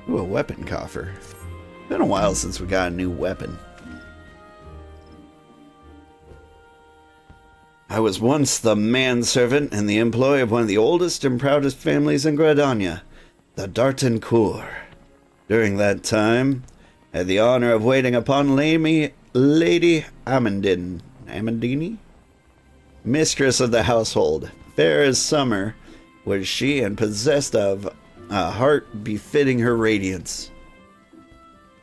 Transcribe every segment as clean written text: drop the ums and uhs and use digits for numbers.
Ooh, a weapon coffer. Been a while since we got a new weapon. I was once the manservant in the employ of one of the oldest and proudest families in Gradania, the Dartencourt. During that time, I had the honor of waiting upon Lady Amandine, mistress of the household. Fair as summer was she, and possessed of a heart befitting her radiance.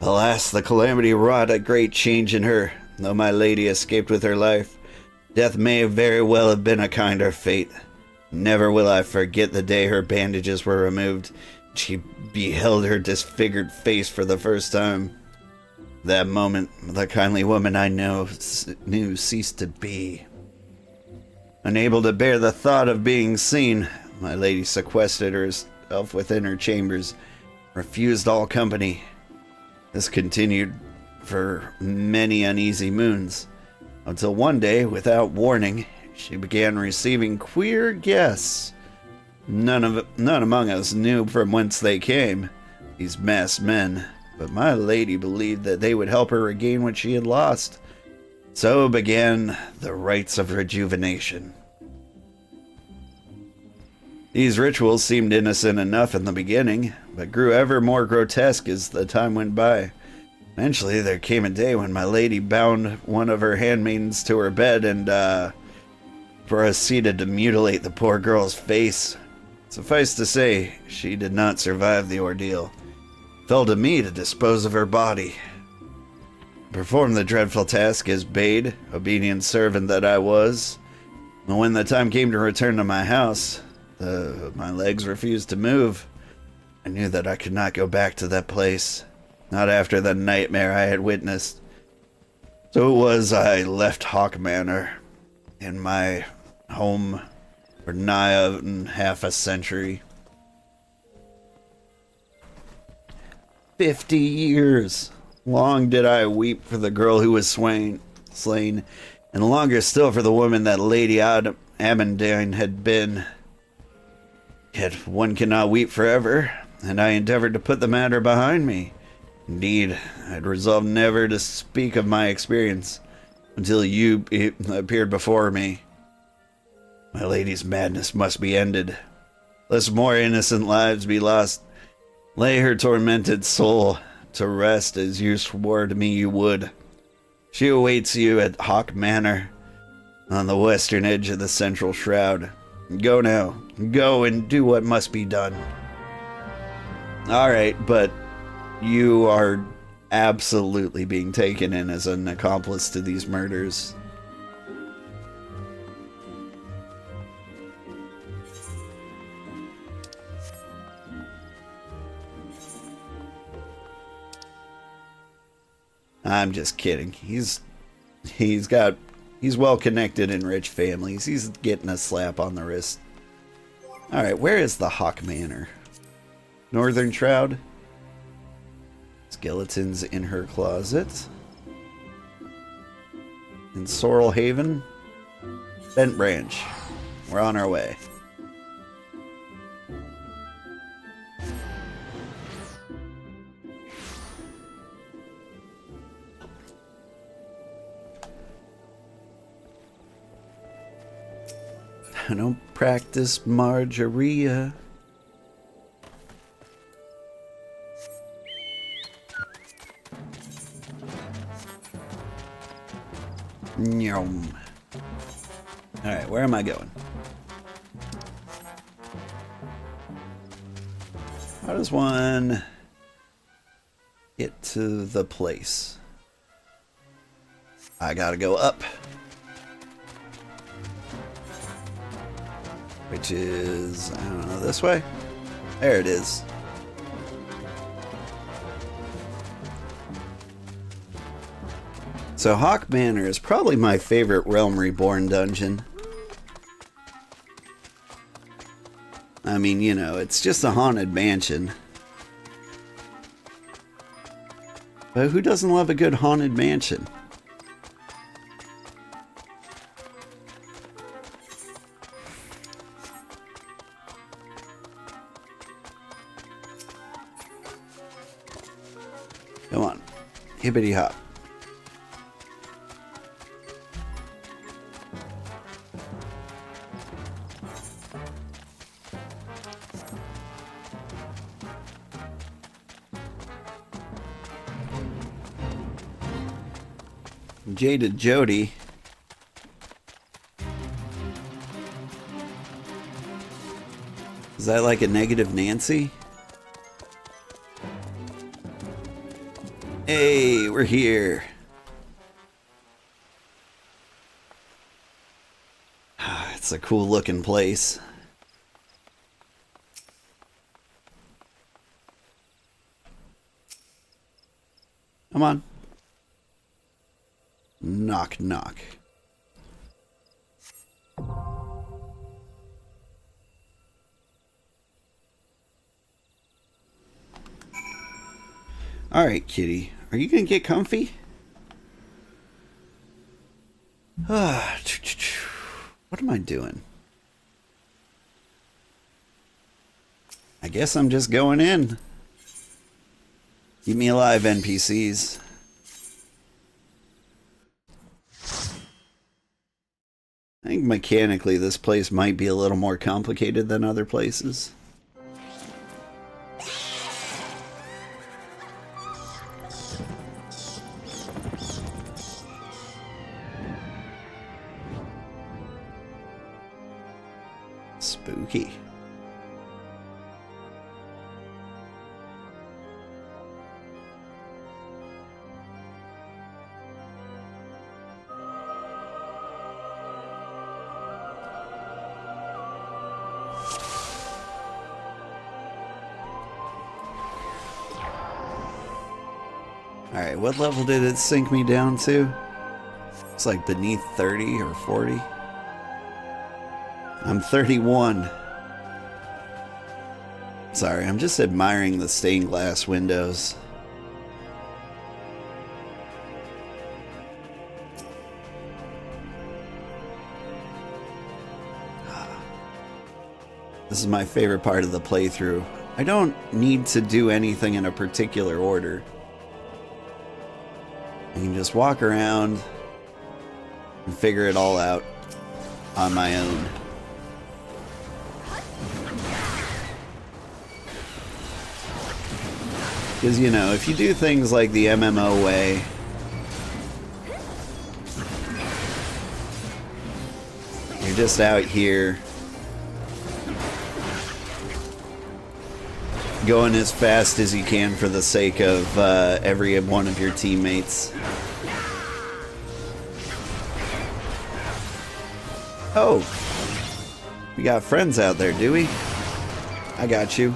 Alas, the calamity wrought a great change in her. Though my lady escaped with her life, death may very well have been a kinder fate. Never will I forget the day her bandages were removed. She beheld her disfigured face for the first time. That moment, the kindly woman I knew ceased to be. Unable to bear the thought of being seen, my lady sequestered herself within her chambers, refused all company. This continued for many uneasy moons, until one day, without warning, she began receiving queer guests. None among us knew from whence they came, these masked men, but my lady believed that they would help her regain what she had lost. So began the rites of rejuvenation. These rituals seemed innocent enough in the beginning, but grew ever more grotesque as the time went by. Eventually, there came a day when my lady bound one of her handmaidens to her bed and, proceeded to mutilate the poor girl's face. Suffice to say, she did not survive the ordeal. It fell to me to dispose of her body. I performed the dreadful task as bade, obedient servant that I was. And when the time came to return to my house, my legs refused to move. I knew that I could not go back to that place, not after the nightmare I had witnessed. So it was I left Haukke Manor in my home for nigh half a century. 50 years. Long did I weep for the girl who was slain, and longer still for the woman that Lady Amandine had been. Yet one cannot weep forever, and I endeavored to put the matter behind me. Indeed, I had resolved never to speak of my experience until you appeared before me. My lady's madness must be ended, lest more innocent lives be lost. Lay her tormented soul to rest as you swore to me you would. She awaits you at Haukke Manor, on the western edge of the central shroud. Go now. Go and do what must be done. Alright, but you are absolutely being taken in as an accomplice to these murders. I'm just kidding. He's well connected in rich families. He's getting a slap on the wrist. Alright, where is the Haukke Manor? Northern Shroud. Skeletons in her closet. In Sorrel Haven. Bent Branch. We're on our way. I don't practice Margeria. Nyom. Alright, where am I going? How does one get to the place? I gotta go up. Which is, I don't know, this way? There it is. So Haukke Manor is probably my favorite Realm Reborn dungeon. I mean, you know, it's just a haunted mansion. But who doesn't love a good haunted mansion? Come on. Hippity hop. Jaded Jody. Is that like a negative Nancy? Hey, we're here. It's a cool looking place. Come on. Knock, knock. Alright, kitty. Are you gonna get comfy? What am I doing? I guess I'm just going in. Keep me alive, NPCs. I think mechanically this place might be a little more complicated than other places. Spooky. Alright, what level did it sink me down to? It's like beneath 30 or 40. I'm 31. Sorry, I'm just admiring the stained glass windows. This is my favorite part of the playthrough. I don't need to do anything in a particular order. I can just walk around and figure it all out on my own. Because, you know, if you do things like the MMO way, you're just out here going as fast as you can for the sake of every one of your teammates. Oh, we got friends out there, do we? I got you.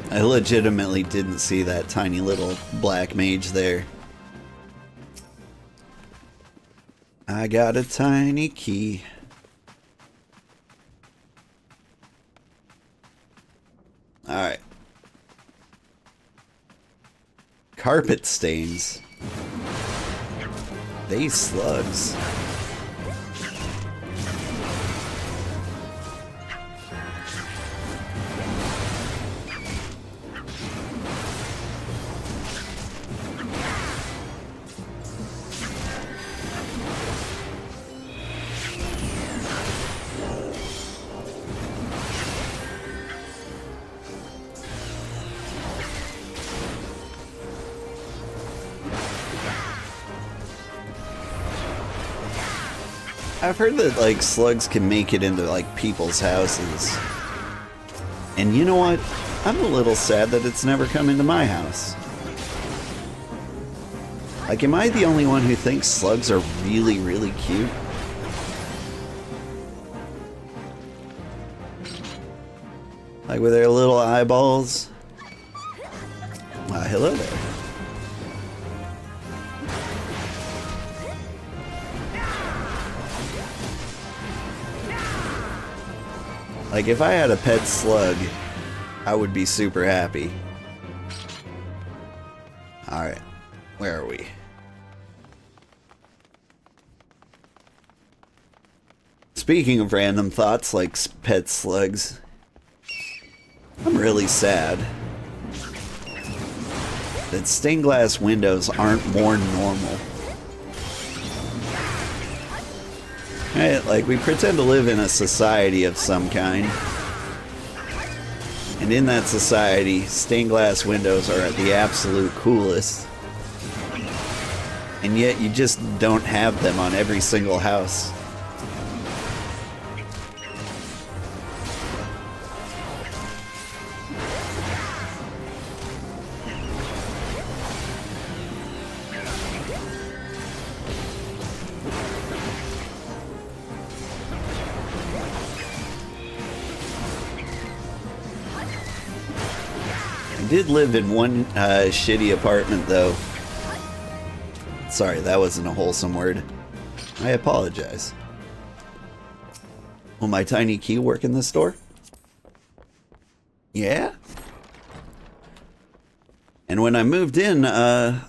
I legitimately didn't see that tiny little black mage there. I got a tiny key. Alright. Carpet stains. They slugs. I've heard that, like, slugs can make it into, like, people's houses. And you know what? I'm a little sad that it's never come into my house. Like, am I the only one who thinks slugs are really, really cute? Like, with their little eyeballs? Hello there. Like, if I had a pet slug, I would be super happy. Alright, where are we? Speaking of random thoughts like pet slugs, I'm really sad that stained glass windows aren't more normal. Right? Like, we pretend to live in a society of some kind. And in that society, stained glass windows are the absolute coolest. And yet you just don't have them on every single house. I did live in one shitty apartment, though. Sorry, that wasn't a wholesome word. I apologize. Will my tiny key work in this store? Yeah? And when I moved in, the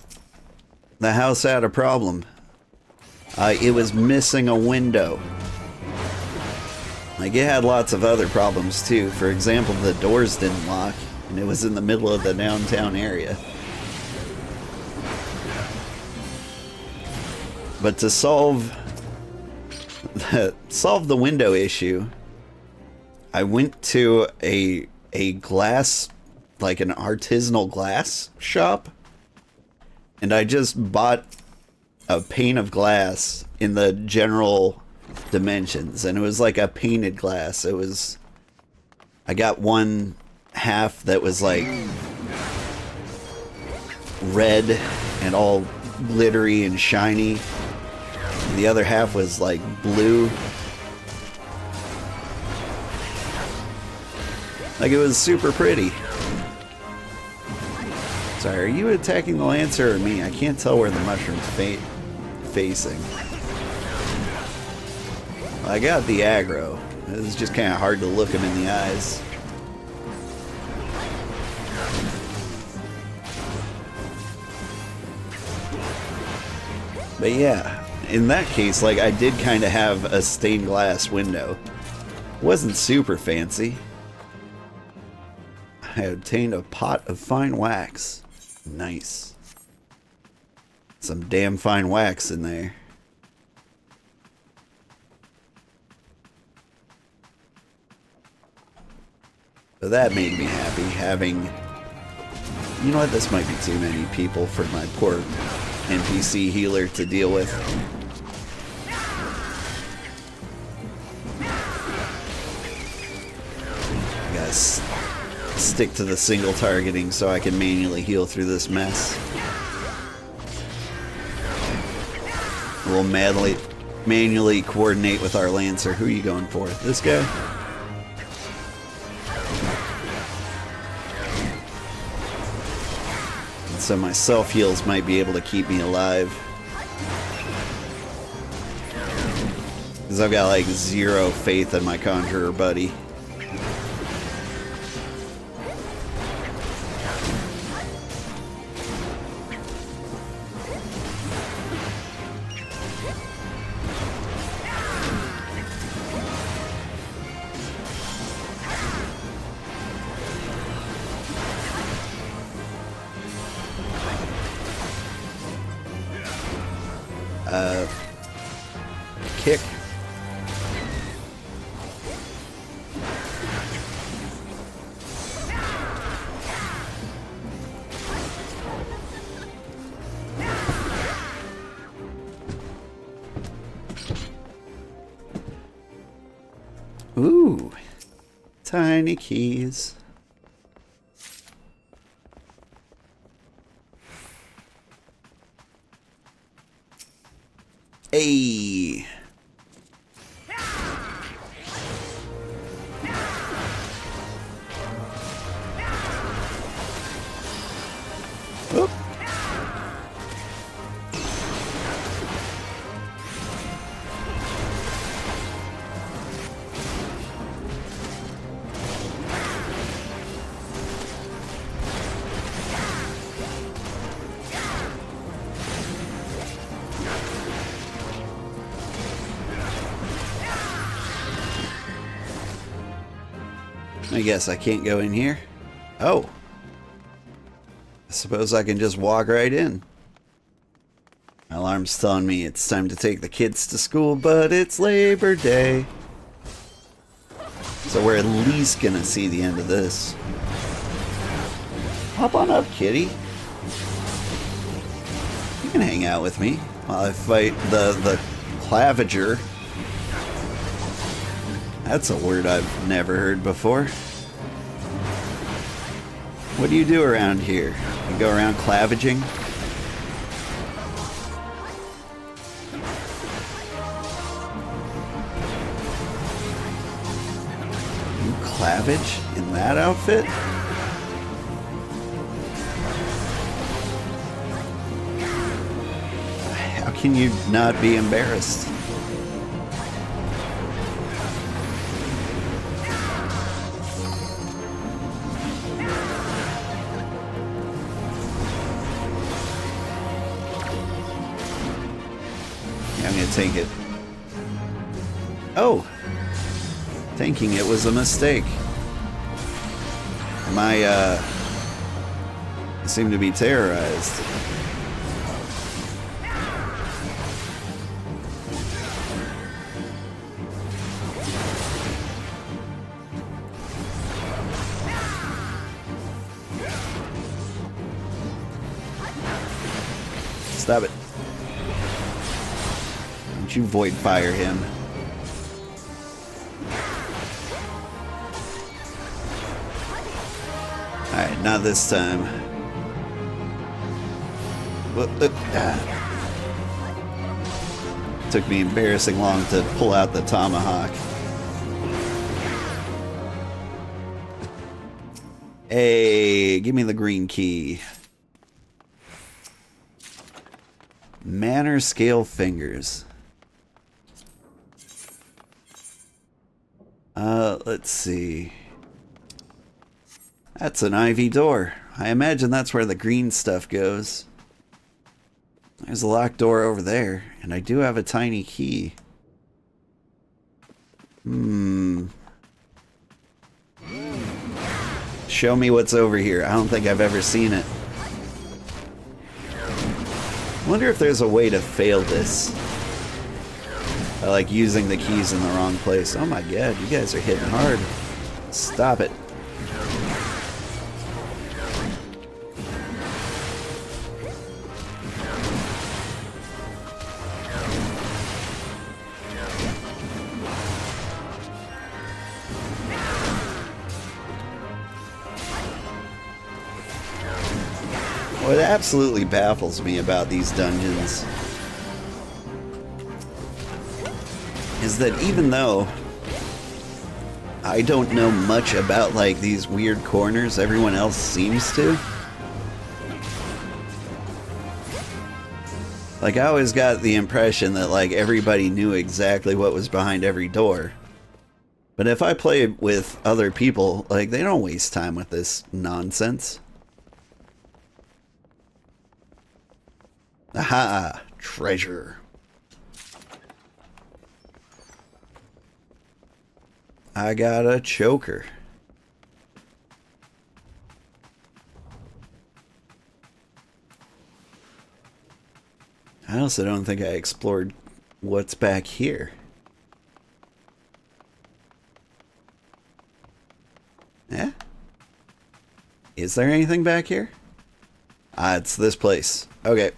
house had a problem. It was missing a window. Like, it had lots of other problems, too. For example, the doors didn't lock, and it was in the middle of the downtown area. But to solve the window issue, I went to a glass, like an artisanal glass shop, and I just bought a pane of glass in the general dimensions, and it was like a painted glass. I got one half that was like red and all glittery and shiny. The other half was like blue. Like, it was super pretty. Sorry, are you attacking the Lancer or me? I can't tell where the mushroom's facing. Well, I got the aggro. It was just kind of hard to look him in the eyes. But yeah, in that case, like, I did kind of have a stained glass window. It wasn't super fancy. I obtained a pot of fine wax. Nice. Some damn fine wax in there. But that made me happy, having... You know what, this might be too many people for my poor NPC healer to deal with. I gotta stick to the single targeting so I can manually heal through this mess. We'll manually coordinate with our Lancer. Who are you going for? This guy? So my self-heals might be able to keep me alive. Because I've got like zero faith in my Conjurer buddy. Kick. Ooh, tiny keys. Hey. Oop. I guess I can't go in here. Oh. I suppose I can just walk right in. My alarm's telling me it's time to take the kids to school, but it's Labor Day. So we're at least gonna see the end of this. Hop on up, kitty. You can hang out with me while I fight the claviger. That's a word I've never heard before. What do you do around here? You go around clavaging? You clavage in that outfit? How can you not be embarrassed? I'm gonna take it. Oh! Thinking it was a mistake. I seem to be terrorized. Stop it. Don't you void fire him. Alright, not this time. Took me embarrassing long to pull out the tomahawk. Hey, give me the green key. Manor scale fingers. Let's see. That's an ivy door. I imagine that's where the green stuff goes. There's a locked door over there, and I do have a tiny key. Show me what's over here. I don't think I've ever seen it. I wonder if there's a way to fail this. By like using the keys in the wrong place. Oh my god, you guys are hitting hard. Stop it. What absolutely baffles me about these dungeons is that even though I don't know much about like these weird corners, everyone else seems to. Like I always got the impression that like everybody knew exactly what was behind every door. But if I play with other people, like they don't waste time with this nonsense. Aha! Treasure. I got a choker. I also don't think I explored what's back here. Yeah? Is there anything back here? Ah, it's this place. Okay.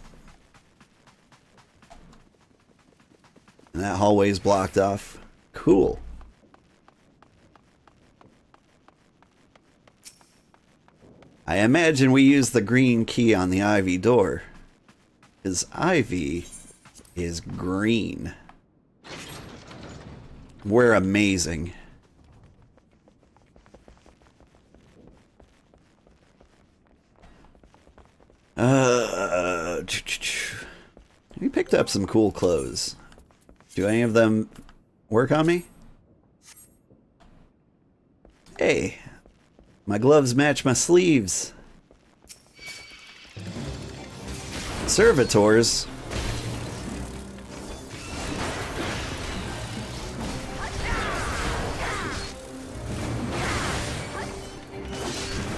And that hallway's blocked off. Cool. I imagine we use the green key on the ivy door. Because ivy is green. We're amazing. We picked up some cool clothes. Do any of them work on me? Hey, my gloves match my sleeves. Servitors?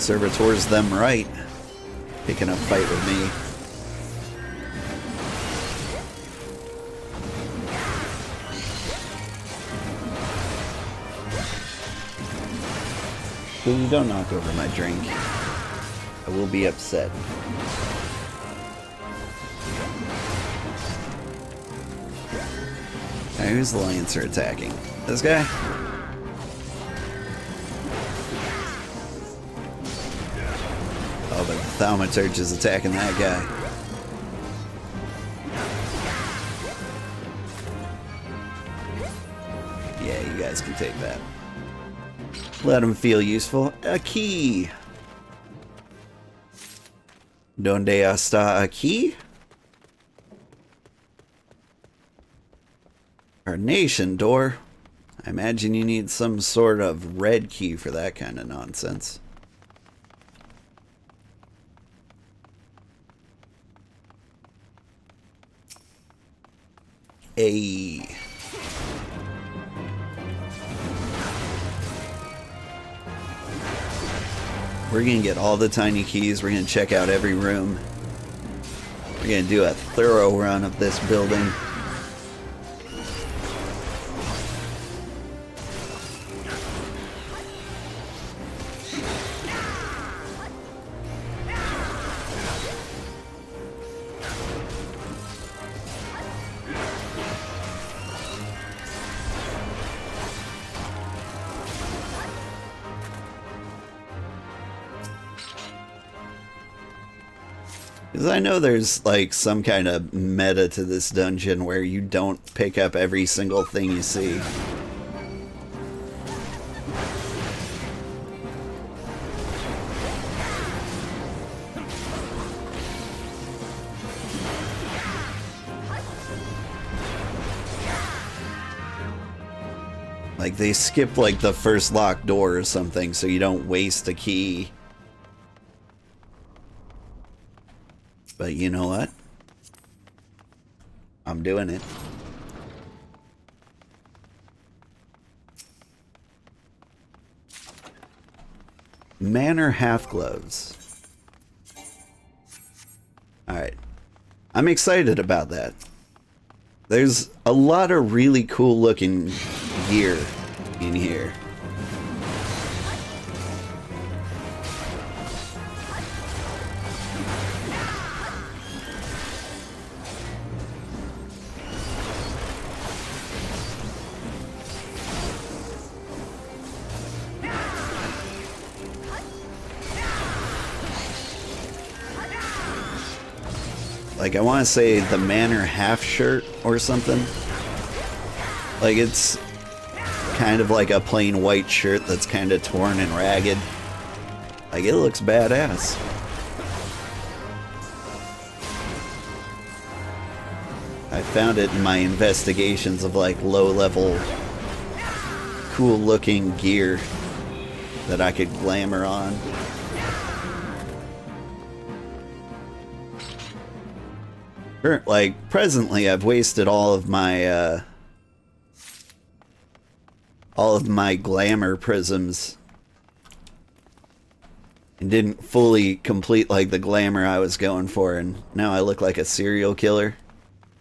Servitors them right. Picking a fight with me. Please don't knock over my drink. I will be upset. Now, who's the Lancer attacking? This guy? Oh, the Thaumaturge is attacking that guy. Yeah, you guys can take that. Let him feel useful. A key. Donde está aquí? Carnation door. I imagine you need some sort of red key for that kind of nonsense. A. We're gonna get all the tiny keys. We're gonna check out every room. We're gonna do a thorough run of this building. Because I know there's like some kind of meta to this dungeon where you don't pick up every single thing you see. Like they skip like the first locked door or something so you don't waste a key. But you know what? I'm doing it. Manor half gloves. Alright. I'm excited about that. There's a lot of really cool looking gear in here. Like, I want to say the Manor half shirt or something. Like, it's kind of like a plain white shirt that's kind of torn and ragged. Like, it looks badass. I found it in my investigations of, like, low-level, cool-looking gear that I could glamour on. Like, presently, I've wasted all of my glamour prisms and didn't fully complete, like, the glamour I was going for, and now I look like a serial killer.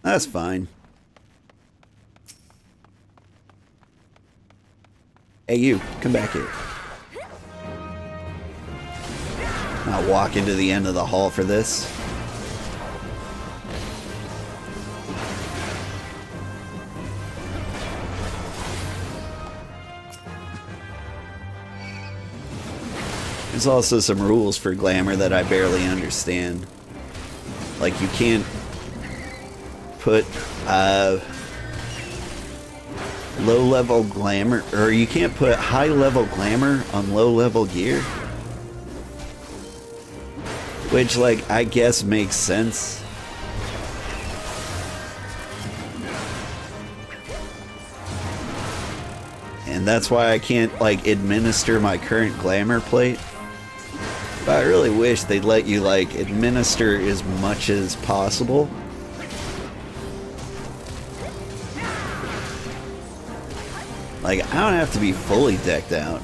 That's fine. Hey, you, come back here. Not walk into the end of the hall for this. There's also some rules for glamour that I barely understand. Like, you can't put low-level glamour, or you can't put high-level glamour on low-level gear. Which, like, I guess makes sense. And that's why I can't, like, administer my current glamour plate. But I really wish they'd let you, like, administer as much as possible. Like, I don't have to be fully decked out.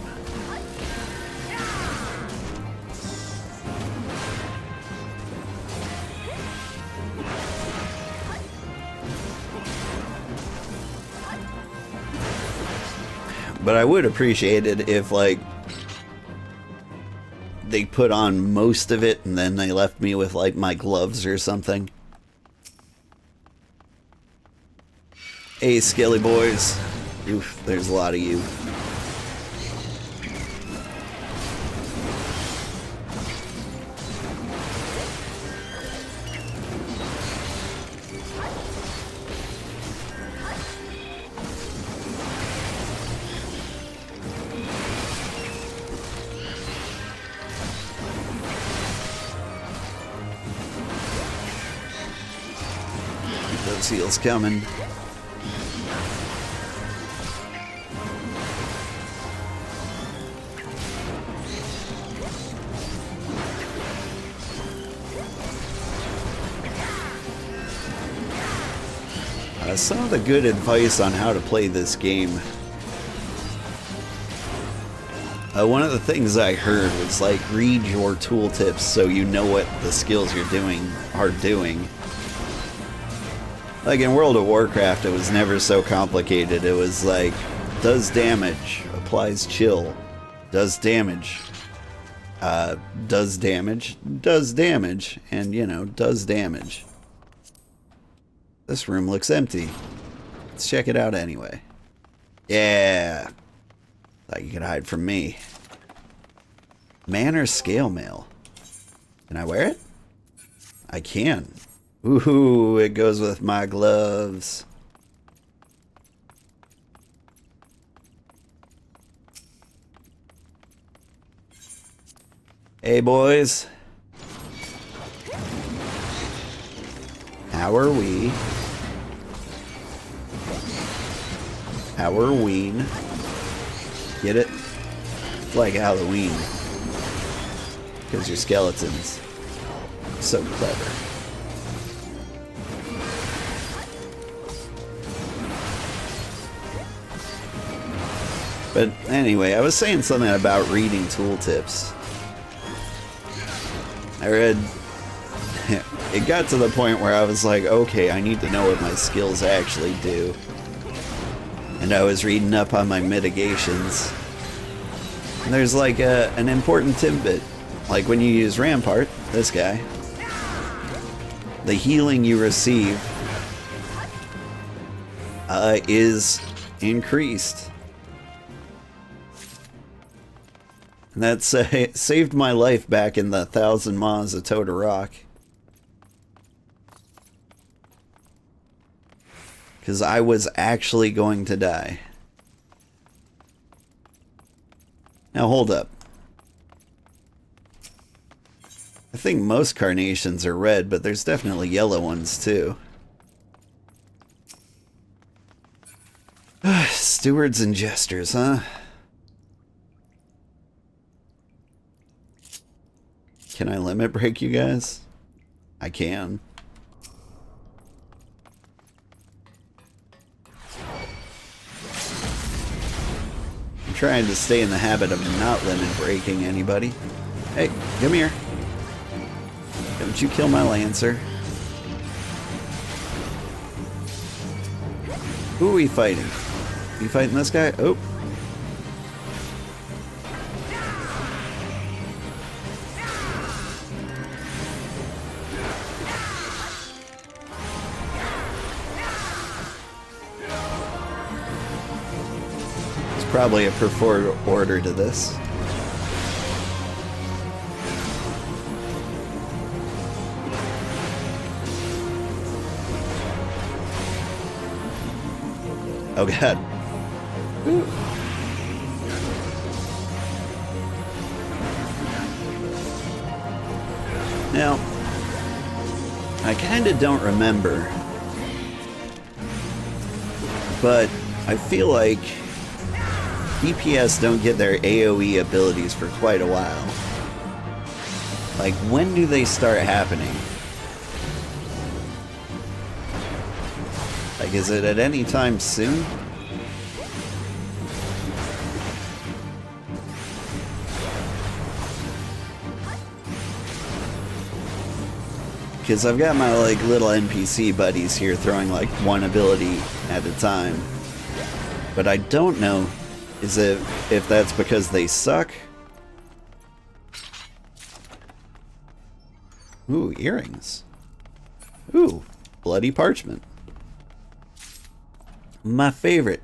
But I would appreciate it if, like, they put on most of it and then they left me with, like, my gloves or something. Hey, Skelly boys. Oof, there's a lot of you. Those heals coming. Some of the good advice on how to play this game. One of the things I heard was, like, read your tooltips so you know what the skills you're doing are doing. Like in World of Warcraft, it was never so complicated. It was like, does damage, applies chill, does damage, does damage, and, you know, does damage. This room looks empty. Let's check it out anyway. Yeah. Thought you could hide from me. Manor scale mail. Can I wear it? I can. Ooh, it goes with my gloves. Hey, boys. How are we? Halloween. Get it? It's like Halloween. Because you're skeletons. So clever. But anyway, I was saying something about reading tooltips. I read... It got to the point where I was like, okay, I need to know what my skills actually do. And I was reading up on my mitigations. And there's like an important tidbit. Like when you use Rampart, this guy, the healing you receive is increased. And that saved my life back in the 1,000 Maws of Total Rock. Because I was actually going to die. Now hold up. I think most carnations are red, but there's definitely yellow ones too. Stewards and jesters, huh? Can I limit break you guys? I can. I'm trying to stay in the habit of not limit breaking anybody. Hey, come here. Don't you kill my Lancer. Who are we fighting? You fighting this guy? Oh. Probably a preferred order to this. Oh god. Ooh. Now, I kinda don't remember, but I feel like DPS don't get their AoE abilities for quite a while. Like, when do they start happening? Like, is it at any time soon? Because I've got my, like, little NPC buddies here throwing, like, one ability at a time. But I don't know Is it if that's because they suck? Ooh, earrings. Ooh, bloody parchment. My favorite.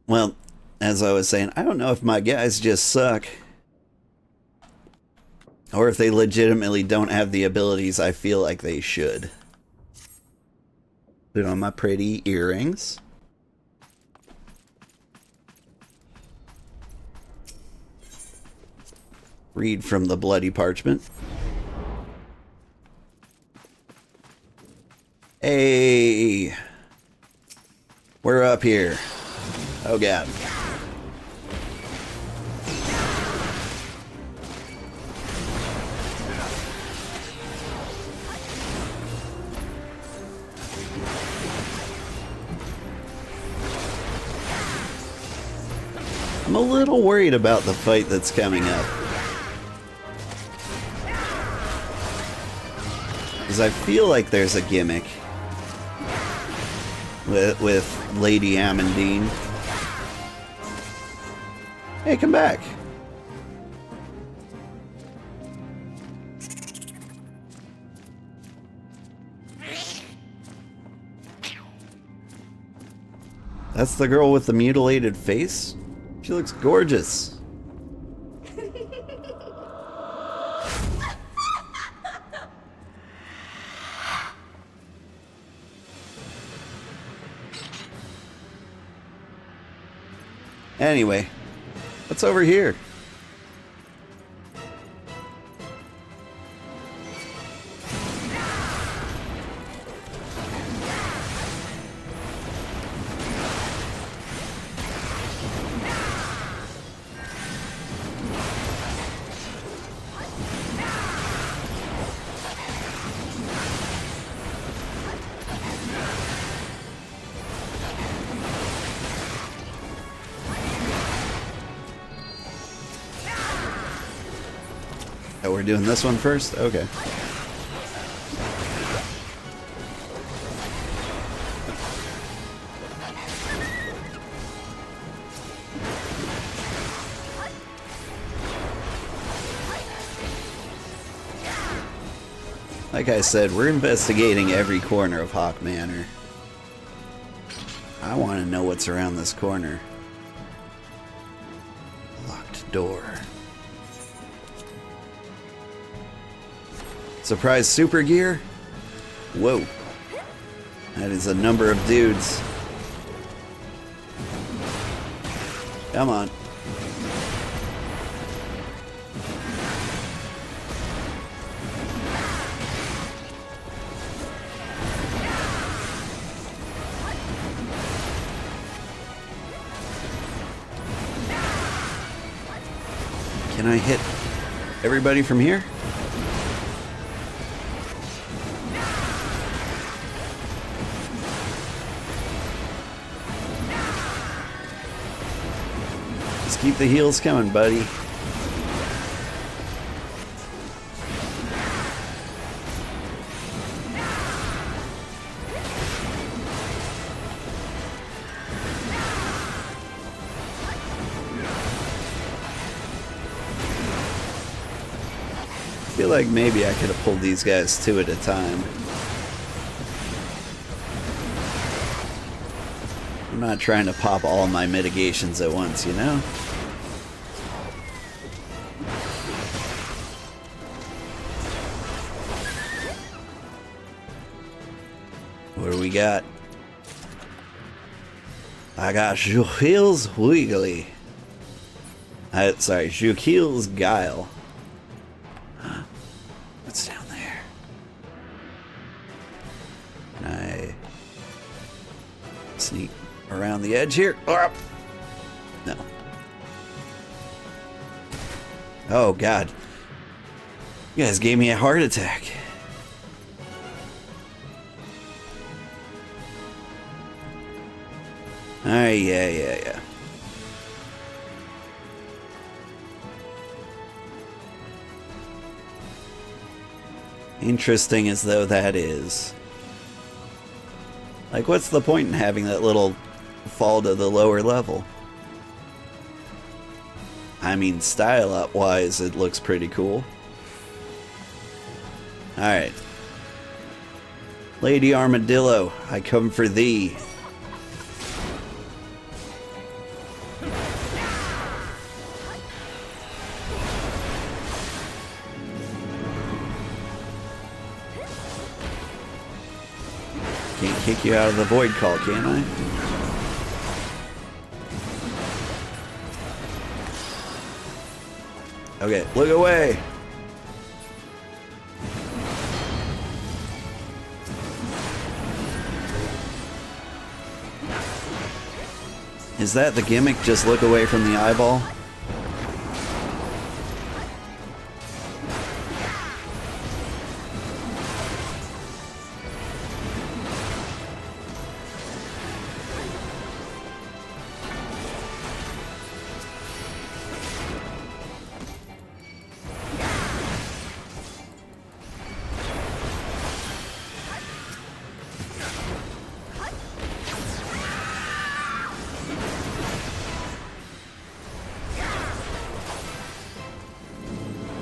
Well, as I was saying, I don't know if my guys just suck. Or if they legitimately don't have the abilities I feel like they should. Put on my pretty earrings. Read from the bloody parchment. Hey! We're up here. Oh god. I'm a little worried about the fight that's coming up. Because I feel like there's a gimmick with Lady Amandine. Hey, come back. That's the girl with the mutilated face? She looks gorgeous. Anyway, what's over here? Oh, we're doing this one first? Okay. Like I said, we're investigating every corner of Haukke Manor. I want to know what's around this corner. Locked door. Surprise super gear? Whoa. That is a number of dudes. Come on. Can I hit everybody from here? Just keep the heals coming, buddy. I feel like maybe I could have pulled these guys two at a time. I'm not trying to pop all my mitigations at once, you know? What do we got? I got Juhil's Wiggly. Sorry, Juhil's Guile. What's down there? Can I sneak around the edge here? Oh, no. Oh, God. You guys gave me a heart attack. Alright, yeah. Interesting as though that is. Like, what's the point in having that little fall to the lower level? I mean, style-wise, it looks pretty cool. Alright. Lady Armadillo, I come for thee. Can't kick you out of the void call, can I? Okay, look away. Is that the gimmick? Just look away from the eyeball?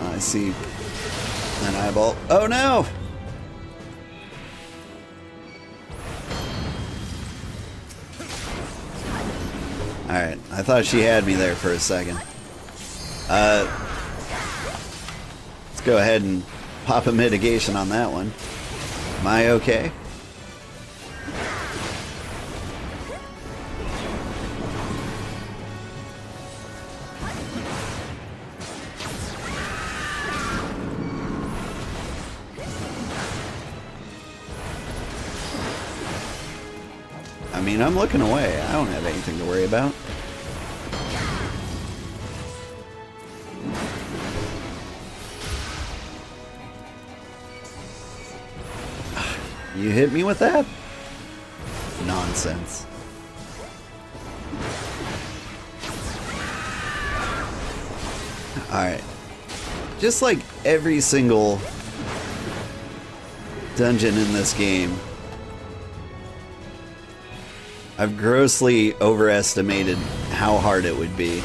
I see an eyeball. Oh no! Alright, I thought she had me there for a second. Let's go ahead and pop a mitigation on that one. Am I okay? I mean, I'm looking away. I don't have anything to worry about. You hit me with that? Nonsense. Alright. Just like every single dungeon in this game, I've grossly overestimated how hard it would be.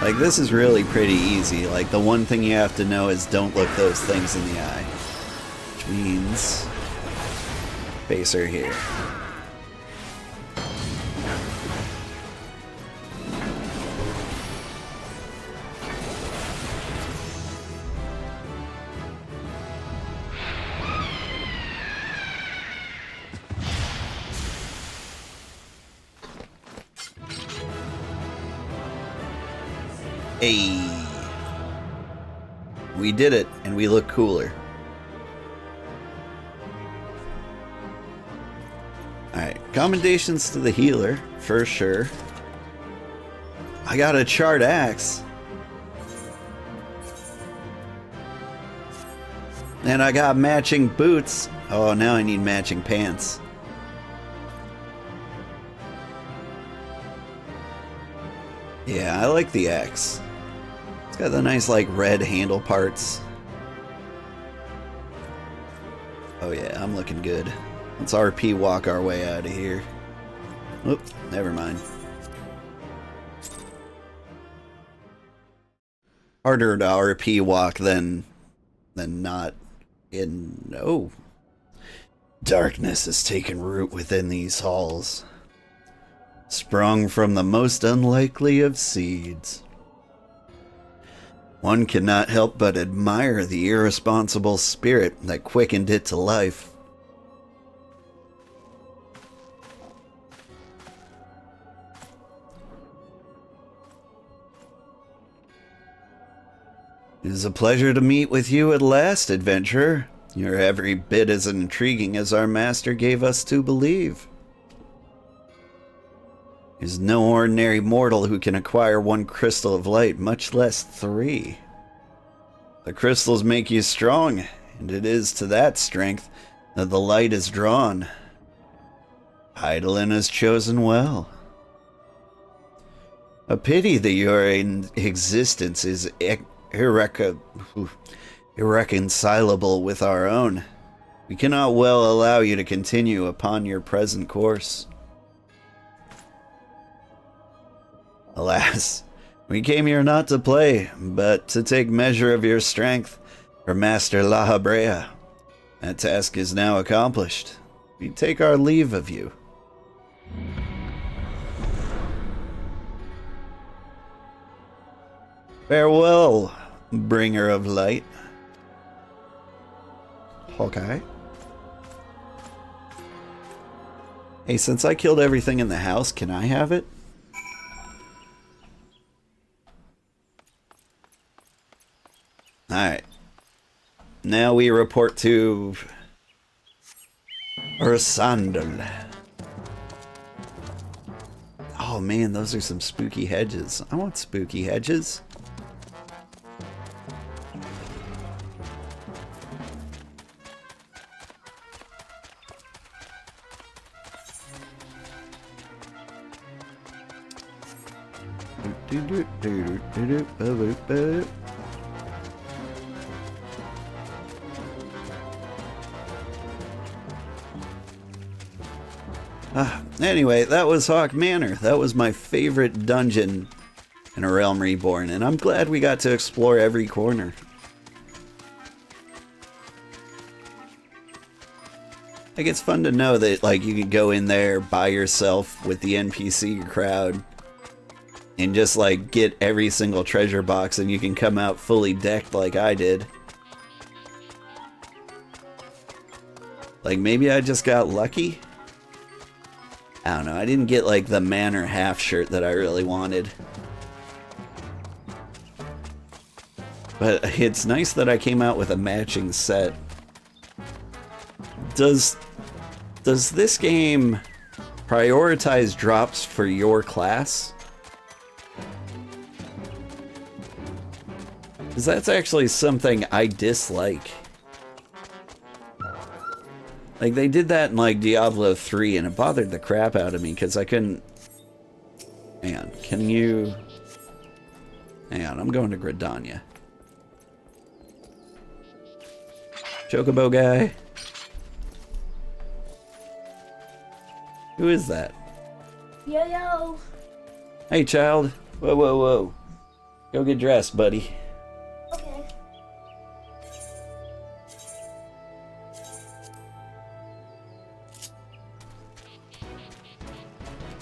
Like, this is really pretty easy. Like, the one thing you have to know is don't look those things in the eye. Which means face her here. Hey, we did it, and we look cooler. Alright, commendations to the healer, for sure. I got a charred axe. And I got matching boots. Oh, now I need matching pants. Yeah, I like the axe. It's got the nice, like, red handle parts. Oh yeah, I'm looking good. Let's RP walk our way out of here. Oop, never mind. Harder to RP walk than not in... Oh. Darkness has taken root within these halls. Sprung from the most unlikely of seeds. One cannot help but admire the irresponsible spirit that quickened it to life. It is a pleasure to meet with you at last, adventurer. You're every bit as intriguing as our master gave us to believe. There's no ordinary mortal who can acquire one crystal of light, much less 3. The crystals make you strong, and it is to that strength that the light is drawn. Hydaelyn has chosen well. A pity that your existence is irreconcilable with our own. We cannot well allow you to continue upon your present course. Alas, we came here not to play, but to take measure of your strength for Master La Habrea. That task is now accomplished. We take our leave of you. Farewell, bringer of light. Hawkeye. Hey, since I killed everything in the house, can I have it? Alright. Now we report to Ursandal. Oh man, those are some spooky hedges. I want spooky hedges. Anyway, that was Haukke Manor. That was my favorite dungeon in A Realm Reborn, and I'm glad we got to explore every corner. Like, it's fun to know that, like, you can go in there by yourself with the NPC crowd and just, like, get every single treasure box, and you can come out fully decked like I did. Like, maybe I just got lucky? I don't know, I didn't get, like, the Manor half shirt that I really wanted. But it's nice that I came out with a matching set. Does this game prioritize drops for your class? Because that's actually something I dislike. Like, they did that in, like, Diablo 3, and it bothered the crap out of me, because I couldn't... Hang on, can you... Hang on, I'm going to Gridania. Chocobo guy. Who is that? Yo. Hey, child. Whoa, whoa, whoa. Go get dressed, buddy. Okay.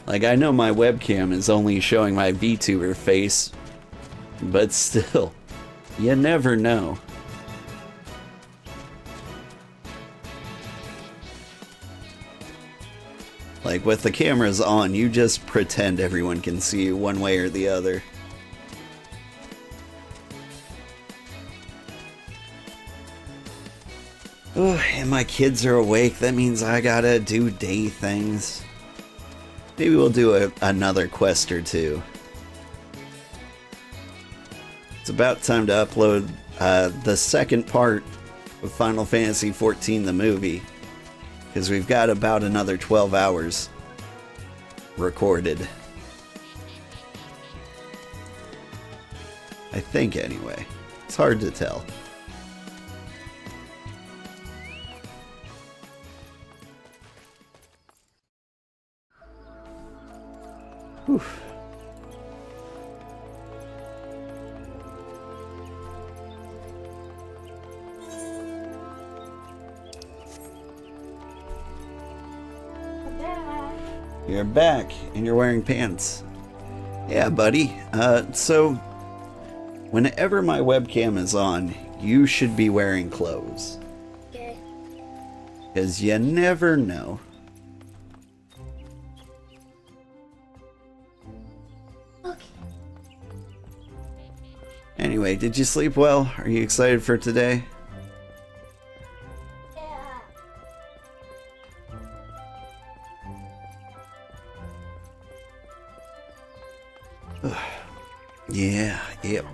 Like, I know my webcam is only showing my VTuber face, but still, you never know. Like, with the cameras on, you just pretend everyone can see you one way or the other. Oh, and my kids are awake. That means I gotta do day things. Maybe we'll do another quest or two. It's about time to upload the second part of Final Fantasy XIV, the movie. Because we've got about another 12 hours recorded. I think, anyway. It's hard to tell. Whew. You're back, and you're wearing pants. Yeah, buddy. So, whenever my webcam is on, you should be wearing clothes. Okay. Because you never know. Okay. Anyway, did you sleep well? Are you excited for today? Yeah. Yeah, yep.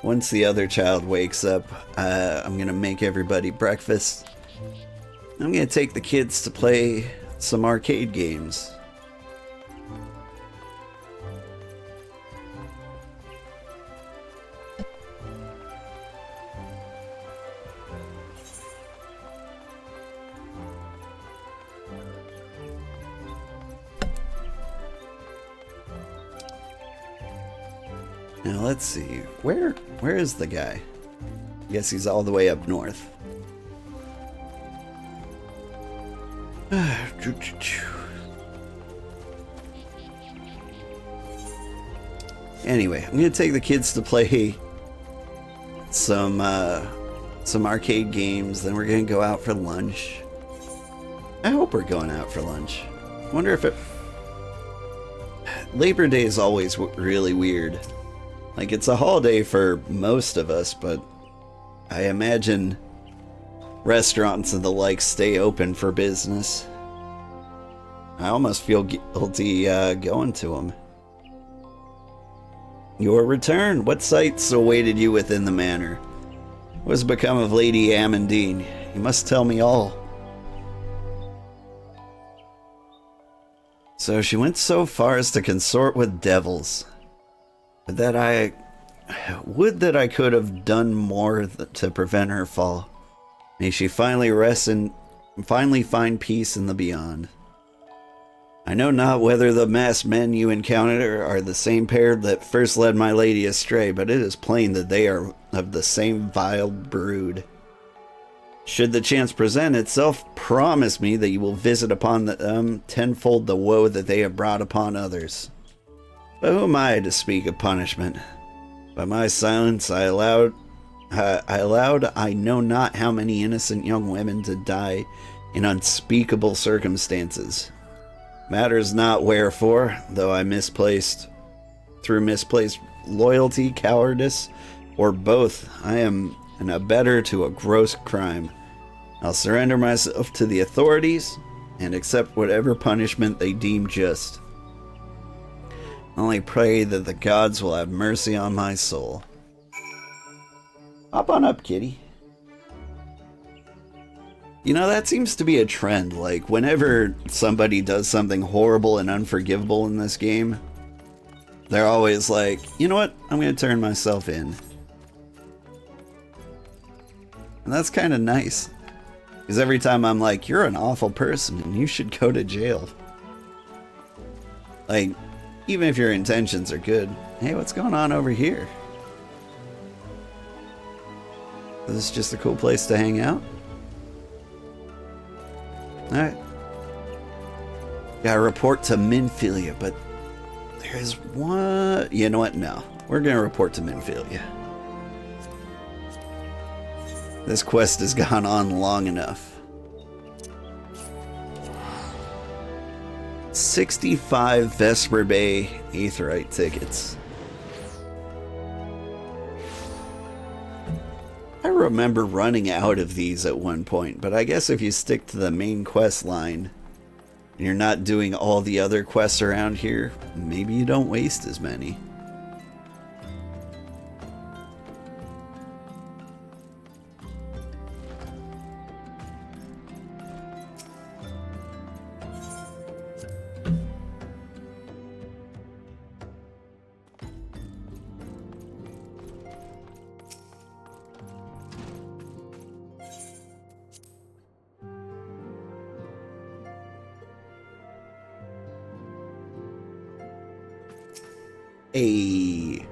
Once the other child wakes up, I'm gonna make everybody breakfast. I'm gonna take the kids to play some arcade games. Now let's see, where is the guy? I guess he's all the way up north. Anyway, I'm gonna take the kids to play some arcade games, then we're gonna go out for lunch. I hope we're going out for lunch. I wonder if Labor Day is always really weird. Like, it's a holiday for most of us, but I imagine restaurants and the like stay open for business. I almost feel guilty going to them. Your return. What sights awaited you within the manor? What has become of Lady Amandine? You must tell me all. So she went so far as to consort with devils. But that I would that I could have done more to prevent her fall. May she finally rest and finally find peace in the beyond. I know not whether the masked men you encounter are the same pair that first led my lady astray, but it is plain that they are of the same vile brood. Should the chance present itself, promise me that you will visit upon them tenfold the woe that they have brought upon others. But who am I to speak of punishment? By my silence I allowed I know not how many innocent young women to die in unspeakable circumstances. Matters not wherefore, though through misplaced loyalty, cowardice, or both, I am an abettor to a gross crime. I'll surrender myself to the authorities and accept whatever punishment they deem just. Only pray that the gods will have mercy on my soul. Hop on up, kitty. You know, that seems to be a trend. Like, whenever somebody does something horrible and unforgivable in this game, they're always like, you know what? I'm going to turn myself in. And that's kind of nice. Because every time I'm like, you're an awful person and you should go to jail. Like, even if your intentions are good. Hey, what's going on over here? Is this just a cool place to hang out? Alright. Gotta report to Minfilia, but there's one... You know what? No. We're gonna report to Minfilia. This quest has gone on long enough. 65 Vesper Bay Aetheryte tickets. I remember running out of these at one point, but I guess if you stick to the main quest line and you're not doing all the other quests around here, maybe you don't waste as many. Hey.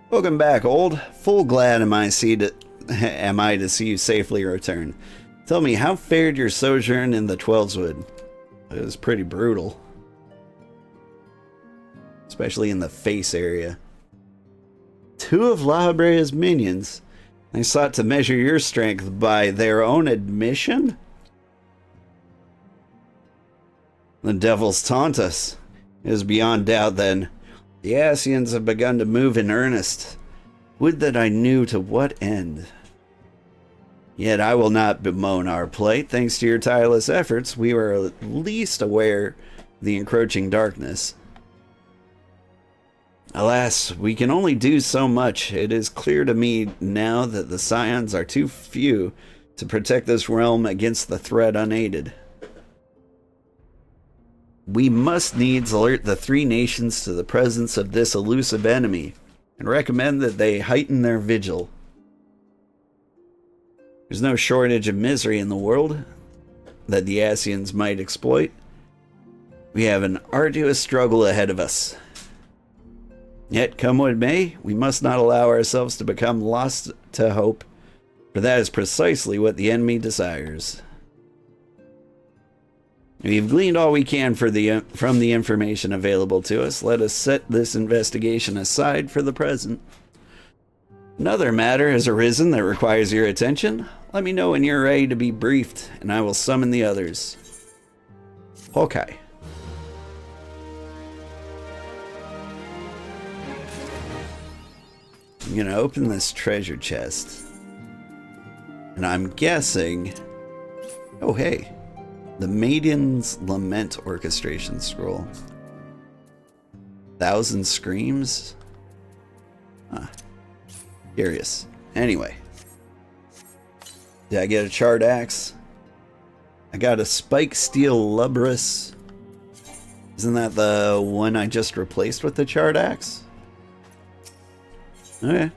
Welcome back, old. Full glad am I to see you safely return. Tell me, how fared your sojourn in the Twelveswood? It was pretty brutal. Especially in the face area. 2 of La Habrea's minions. They sought to measure your strength by their own admission? The devils taunt us. It is beyond doubt, then. The Asians have begun to move in earnest. Would that I knew to what end. Yet I will not bemoan our plight. Thanks to your tireless efforts, we were at least aware of the encroaching darkness. Alas, we can only do so much. It is clear to me now that the Scions are too few to protect this realm against the threat unaided. We must needs alert the three nations to the presence of this elusive enemy, and recommend that they heighten their vigil. There's no shortage of misery in the world that the Asians might exploit. We have an arduous struggle ahead of us. Yet, come what may, we must not allow ourselves to become lost to hope, for that is precisely what the enemy desires. We've gleaned all we can from the information available to us. Let us set this investigation aside for the present. Another matter has arisen that requires your attention. Let me know when you're ready to be briefed, and I will summon the others. Haukke. I'm gonna open this treasure chest, and I'm guessing... Oh, hey. The Maiden's Lament Orchestration Scroll. 1,000 Screams? Huh. Curious. Anyway. Did I get a charred axe? I got a spike steel lubris. Isn't that the one I just replaced with the charred axe? Okay.